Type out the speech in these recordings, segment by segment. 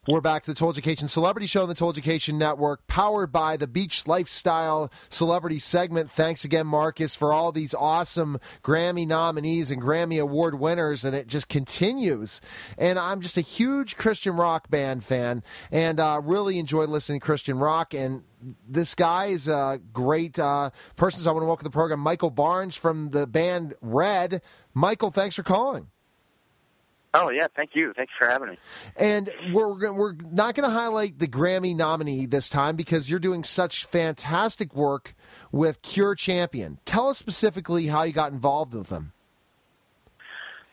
We're back to the Told-You-Cation Celebrity Show on the Told-You-Cation Network, powered by the Beach Lifestyle Celebrity segment. Thanks again, Marcus, for all these awesome Grammy nominees and Grammy Award winners, and it just continues. And I'm just a huge Christian rock band fan, and really enjoy listening to Christian rock. And this guy is a great person, so I want to welcome to the program Michael Barnes from the band Red. Michael, thanks for calling. Oh, yeah, thank you. Thanks for having me. And we're not going to highlight the Grammy nominee this time because you're doing such fantastic work with Cure Champion. Tell us specifically how you got involved with them.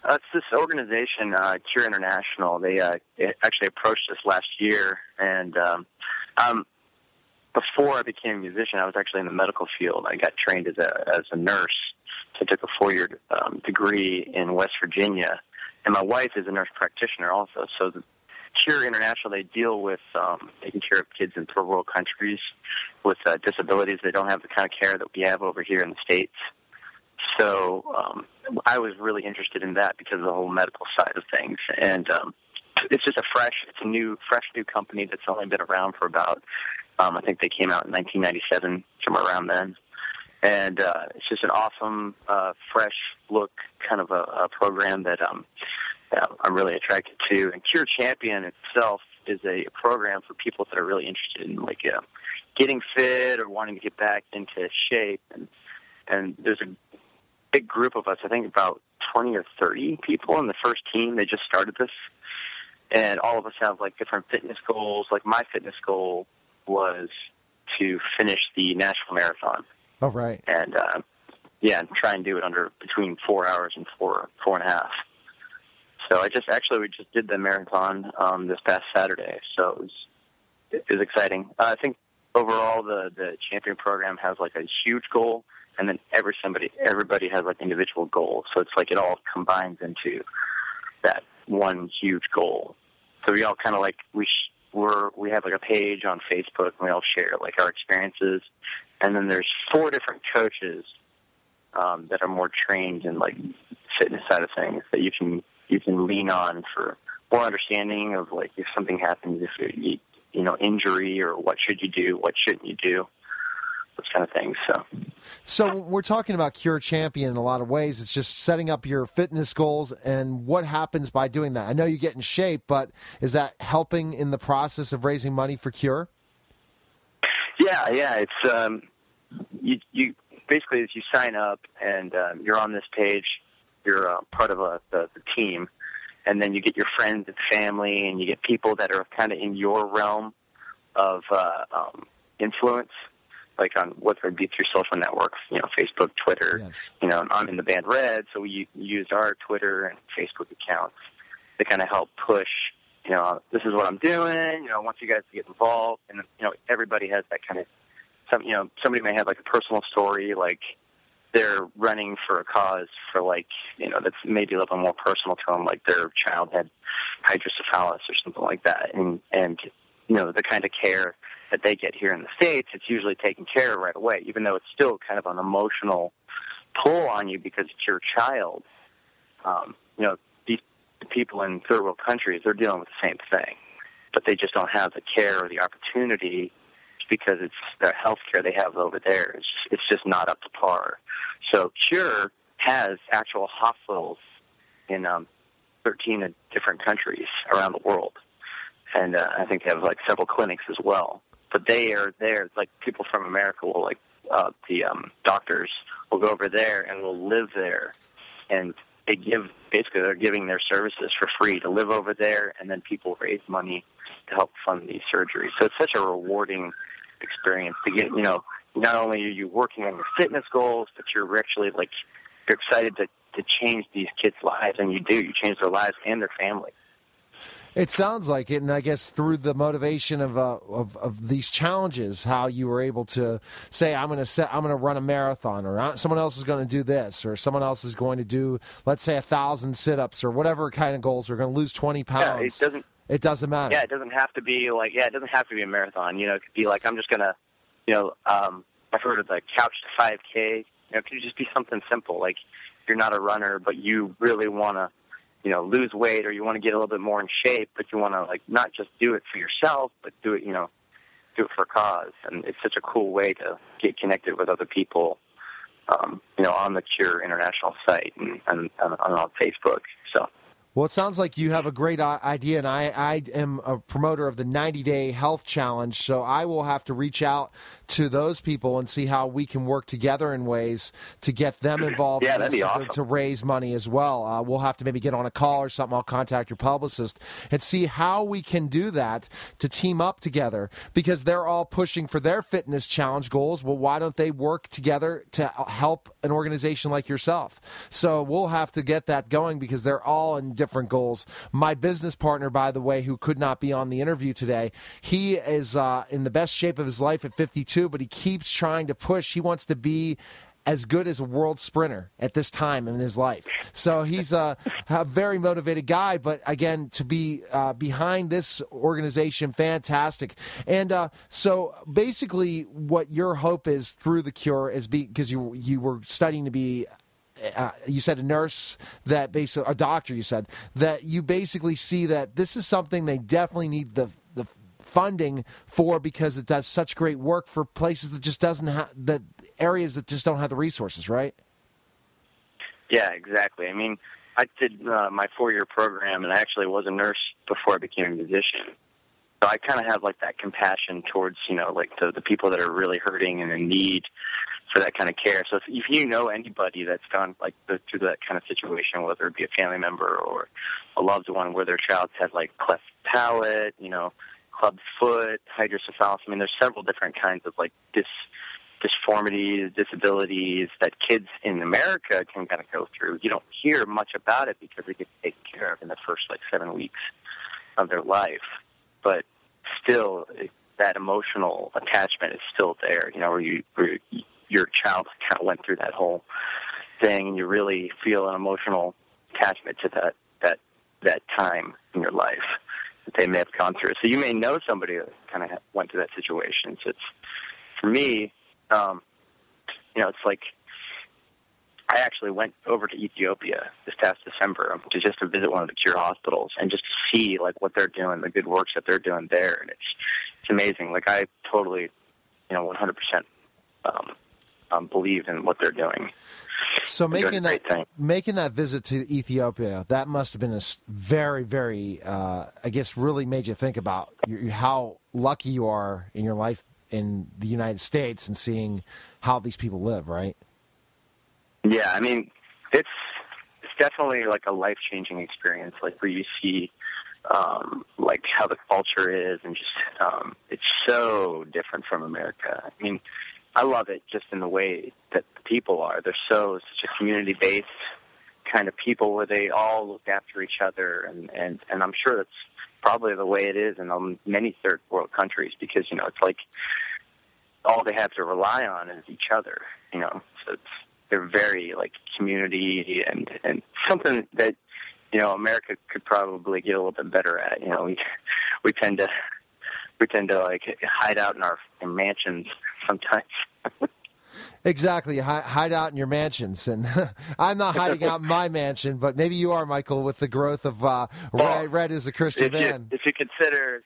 It's this organization, Cure International. They actually approached us last year, and before I became a musician, I was actually in the medical field. I got trained as a nurse. So I took a 4-year degree in West Virginia. And my wife is a nurse practitioner also. So the Cure International, they deal with taking care of kids in third world countries with disabilities. They don't have the kind of care that we have over here in the States. So I was really interested in that because of the whole medical side of things. And it's just fresh new company that's only been around for about, I think they came out in 1997, somewhere around then. And it's just an awesome, fresh look kind of a program that I'm really attracted to. And Cure Champion itself is a program for people that are really interested in like getting fit or wanting to get back into shape. And there's a big group of us, I think about 20 or 30 people in the first team. They just started this. And all of us have like different fitness goals. Like my fitness goal was to finish the Nashville Marathon. Oh, right. And, and try and do it under between 4 hours and four and a half. So we just did the marathon this past Saturday. So it was exciting. I think overall the champion program has like a huge goal, and then everybody has like individual goals. So it's like it all combines into that one huge goal. So we all kind of like we have like a page on Facebook, and we all share like our experiences. And then there's 4 different coaches that are more trained in like fitness side of things that you can lean on for more understanding of like if something happens, if you know injury or what should you do, what shouldn't you do, those kind of things. So we're talking about Cure Champion in a lot of ways. It's just setting up your fitness goals and what happens by doing that. I know you get in shape, but is that helping in the process of raising money for Cure? Yeah. It's you basically as you sign up and you're on this page, you're part of the team, and then you get your friends and family, and you get people that are kind of in your realm of influence, like on whether it be through social networks, Facebook, Twitter. Yes. I'm in the band Red, so we used our Twitter and Facebook accounts to kind of help push. This is what I'm doing. I want you guys to get involved, and everybody has that kind of. Somebody may have like a personal story, like they're running for a cause for like, that's maybe a little bit more personal to them, like their child had hydrocephalus or something like that. And the kind of care that they get here in the States, it's usually taken care of right away, even though it's still kind of an emotional pull on you because it's your child. These people in third world countries, they're dealing with the same thing, but they just don't have the care or the opportunity because it's the health care they have over there. It's just not up to par. So Cure has actual hospitals in 13 different countries around the world. And I think they have like several clinics as well. But they are there, like people from America will the doctors will go over there and will live there. And they're giving their services for free to live over there, and then people raise money to help fund these surgeries. So it's such a rewarding experience to get, not only are you working on your fitness goals, but you're actually you're excited to change these kids' lives, and you change their lives and their family. It sounds like it, and I guess through the motivation of these challenges, how you were able to say, I'm going to run a marathon, or someone else is going to do this, or someone else is going to do, let's say, 1,000 sit-ups, or whatever kind of goals. We're going to lose 20 pounds. Yeah, it doesn't matter. Yeah, it doesn't have to be it doesn't have to be a marathon. It could be like, I'm just going to, I've heard of the couch to 5K. It could just be something simple. Like, you're not a runner, but you really want to lose weight, or you want to get a little bit more in shape, but you want to like not just do it for yourself, but do it for a cause. And it's such a cool way to get connected with other people, on the Cure International site and on Facebook. So. Well, it sounds like you have a great idea, and I am a promoter of the 90-Day Health Challenge, so I will have to reach out to those people and see how we can work together in ways to get them involved yeah, that'd be awesome. to raise money as well. We'll have to maybe get on a call or something. I'll contact your publicist and see how we can do that to team up together, because they're all pushing for their fitness challenge goals. Well, why don't they work together to help an organization like yourself? So we'll have to get that going, because they're all in different goals. My business partner, by the way, who could not be on the interview today, he is in the best shape of his life at 52, but he keeps trying to push. He wants to be as good as a world sprinter at this time in his life. So he's a very motivated guy, but again, to be behind this organization, fantastic. And so basically what your hope is through the Cure is because you were studying to be you said a nurse, that basically a doctor, you said that you basically see that this is something they definitely need the funding for, because it does such great work for places that just doesn't have the areas that just don't have the resources, right? Yeah, exactly. I mean, I did my 4-year program, and I actually was a nurse before I became a musician. So I kind of have like that compassion towards, like the people that are really hurting and in need for that kind of care. So if you know anybody that's gone like through that kind of situation, whether it be a family member or a loved one where their child's had like cleft palate, clubbed foot, hydrocephalus. I mean, there's several different kinds of like disformities, disabilities that kids in America can kind of go through. You don't hear much about it because they get taken care of in the first like 7 weeks of their life. But still, that emotional attachment is still there, where your child kind of went through that whole thing, and you really feel an emotional attachment to that time in your life that they may have gone through. So you may know somebody that kind of went through that situation. So it's, for me, it's like I actually went over to Ethiopia this past December just to visit one of the Cure hospitals and just to see like what they're doing, the good works that they're doing there, and it's amazing. Like I totally, 100% believe in what they're doing. So making that visit to Ethiopia, that must have been a very, very, I guess, really made you think about how lucky you are in your life in the United States and seeing how these people live, right? Yeah, I mean, it's definitely like a life-changing experience, like where you see like how the culture is, and just it's so different from America. I mean, I love it just in the way that the people are. They're such a community-based kind of people where they all look after each other, and I'm sure that's probably the way it is in many third world countries, because it's like all they have to rely on is each other. So they're very like community and something that America could probably get a little bit better at. We tend to like hide out in mansions sometimes. Exactly, hide out in your mansions, and I'm not hiding out in my mansion, but maybe you are, Michael, with the growth of Red is a Christian man. If you consider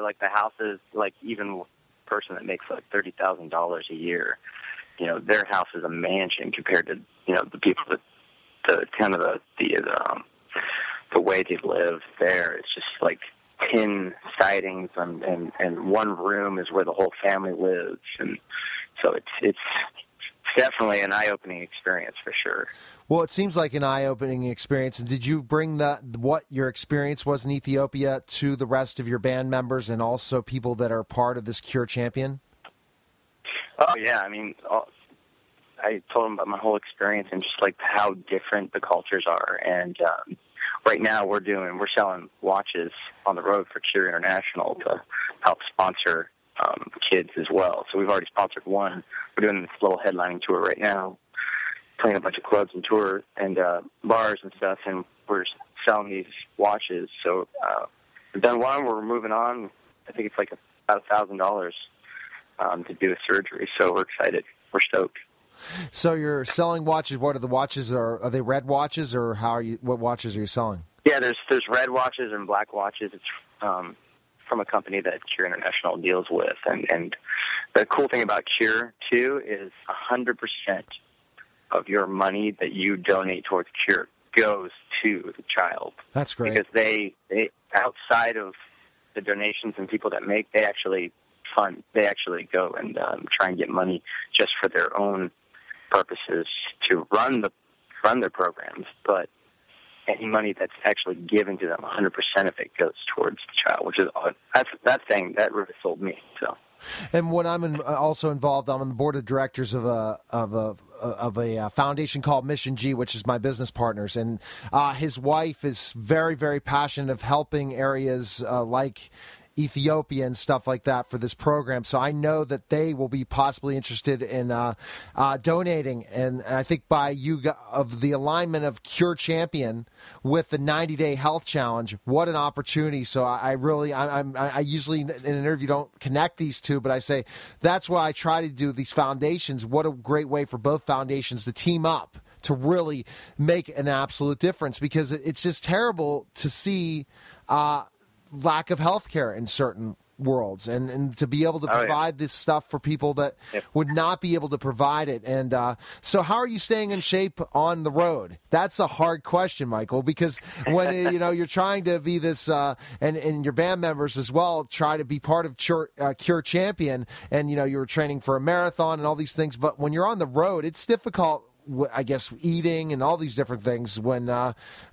like the houses, like even a person that makes like $30,000 a year, their house is a mansion compared to the people that the way they live there. It's just like tin sidings, and one room is where the whole family lives, and so it's definitely an eye-opening experience for sure. Well, it seems like an eye-opening experience. And did you bring what your experience was in Ethiopia to the rest of your band members and also people that are part of this Cure Champion? Oh yeah, I mean, I told them about my whole experience and just like how different the cultures are. And right now we're selling watches on the road for Cure International to help sponsor kids as well. So we've already sponsored one. We're doing this little headlining tour right now, playing a bunch of clubs and tour and bars and stuff, and we're selling these watches. So we've done one. We're moving on. I think it's like about $1,000 to do a surgery. So we're excited. We're stoked. So you're selling watches. What are the watches? Are they red watches, or what watches are you selling? Yeah, there's red watches and black watches. It's from a company that Cure International deals with, and the cool thing about Cure too is 100% of your money that you donate towards Cure goes to the child. That's great. Because they outside of the donations and people that make, they actually go and try and get money just for their own purposes to run their programs. But any money that's actually given to them, 100% of it goes towards the child, which is that thing that really sold me. So. And when I'm also involved, I'm on the board of directors of a foundation called Mission G, which is my business partners, and his wife is very, very passionate of helping areas like Ethiopia and stuff like that for this program. So I know that they will be possibly interested in donating. And I think by of the alignment of Cure Champion with the 90-day health challenge, what an opportunity. So I usually in an interview don't connect these two, but I say that's why I try to do these foundations. What a great way for both foundations to team up to really make an absolute difference, because it's just terrible to see lack of health care in certain worlds, and to be able to provide this stuff for people that would not be able to provide it. And so how are you staying in shape on the road? That's a hard question, Michael, because when you're trying to be this and your band members as well try to be part of Cure Champion, and you were training for a marathon and all these things, but when you're on the road, it's difficult, I guess, eating and all these different things when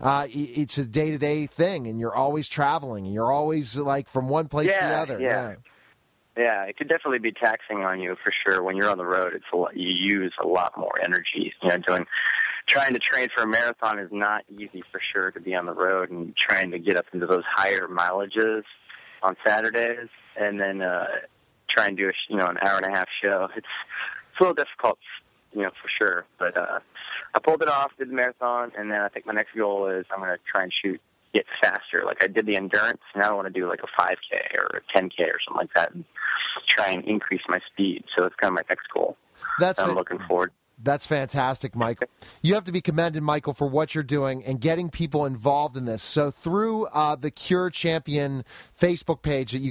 it's a day-to-day thing, and you're always traveling, and you're always like from one place to the other. Yeah, it could definitely be taxing on you for sure. When you're on the road, you use a lot more energy. Trying to train for a marathon is not easy for sure, to be on the road and trying to get up into those higher mileages on Saturdays, and then try and do an hour-and-a-half show. It's a little difficult, for sure. But I pulled it off, did the marathon, and then I think my next goal is I'm going to try and get faster. Like I did the endurance, and I want to do like a 5K or a 10K or something like that, and try and increase my speed. So that's kind of my next goal. I'm looking forward. That's fantastic, Michael. You have to be commended, Michael, for what you're doing and getting people involved in this. So through the Cure Champion Facebook page that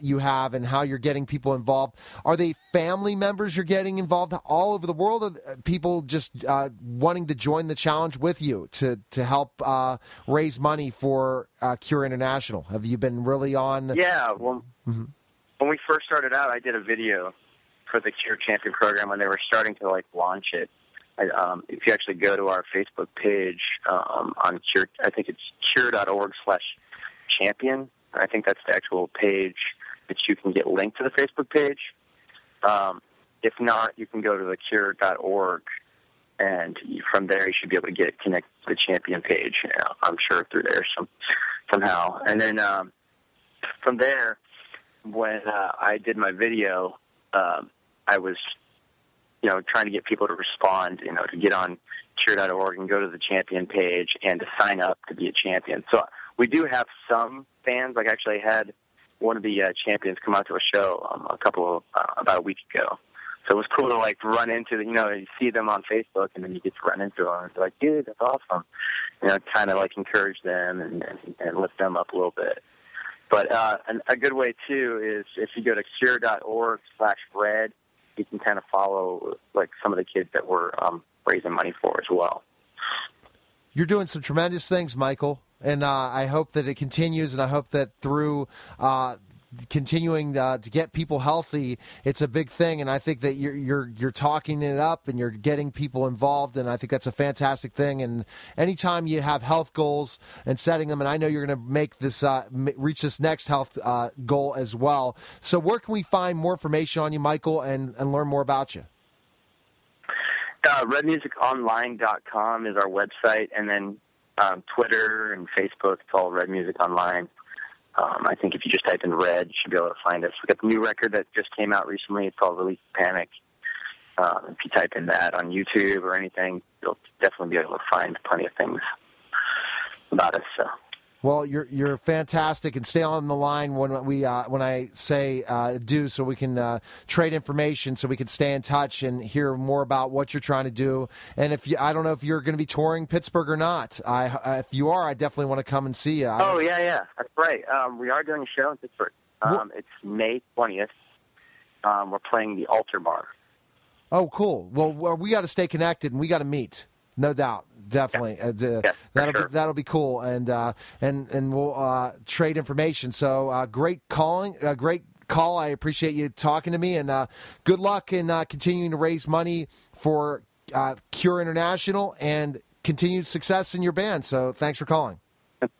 you have, and how you're getting people involved, are they family members you're getting involved all over the world, or people just wanting to join the challenge with you to help raise money for Cure International? Have you been really on? Yeah, well, when we first started out, I did a video for the Cure Champion program when they were starting to launch it. If you actually go to our Facebook page on Cure, I think it's cure.org/champion. I think that's the actual page that you can get linked to the Facebook page. If not, you can go to the cure.org, and from there you should be able to connect to the Champion page. I'm sure through there somehow. And then from there, when I did my video, I was, trying to get people to respond, to get on cure.org and go to the Champion page and to sign up to be a champion. So we do have some fans. Like, I actually had one of the champions come out to a show about a week ago. So it was cool to run into you see them on Facebook, and then you get to run into them and be like, dude, that's awesome. Kind of encourage them and lift them up a little bit. But a good way too is if you go to cure.org/red, you can kind of follow some of the kids that we're raising money for as well. You're doing some tremendous things, Michael, and I hope that it continues, and I hope that through continuing to get people healthy, it's a big thing, and I think that you're talking it up and you're getting people involved, and I think that's a fantastic thing. And anytime you have health goals and setting them, and I know you're going to make this reach this next health goal as well. So where can we find more information on you, Michael, and learn more about you? RedMusicOnline.com is our website, and then Twitter and Facebook, it's all Red Music Online. I think if you just type in Red, you should be able to find us. We got the new record that just came out recently. It's called Release Panic. If you type in that on YouTube or anything, you'll definitely be able to find plenty of things about us. So. Well, you're fantastic, and stay on the line when I say do, so we can trade information, so we can stay in touch and hear more about what you're trying to do. And I don't know if you're going to be touring Pittsburgh or not. If you are, I definitely want to come and see you. Oh yeah, that's right. We are doing a show in Pittsburgh. It's May 20th. We're playing the Altar Bar. Oh, cool. Well, we got to stay connected, and we got to meet. No doubt, definitely. Yeah, that'll be cool, and we'll trade information. So great calling, great call. I appreciate you talking to me, and good luck in continuing to raise money for Cure International and continued success in your band. So thanks for calling.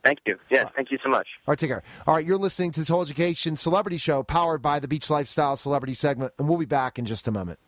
Thank you. Yeah, thank you so much. All right, take care. All right, you're listening to the Total Education Celebrity Show, powered by the Beach Lifestyle Celebrity segment, and we'll be back in just a moment.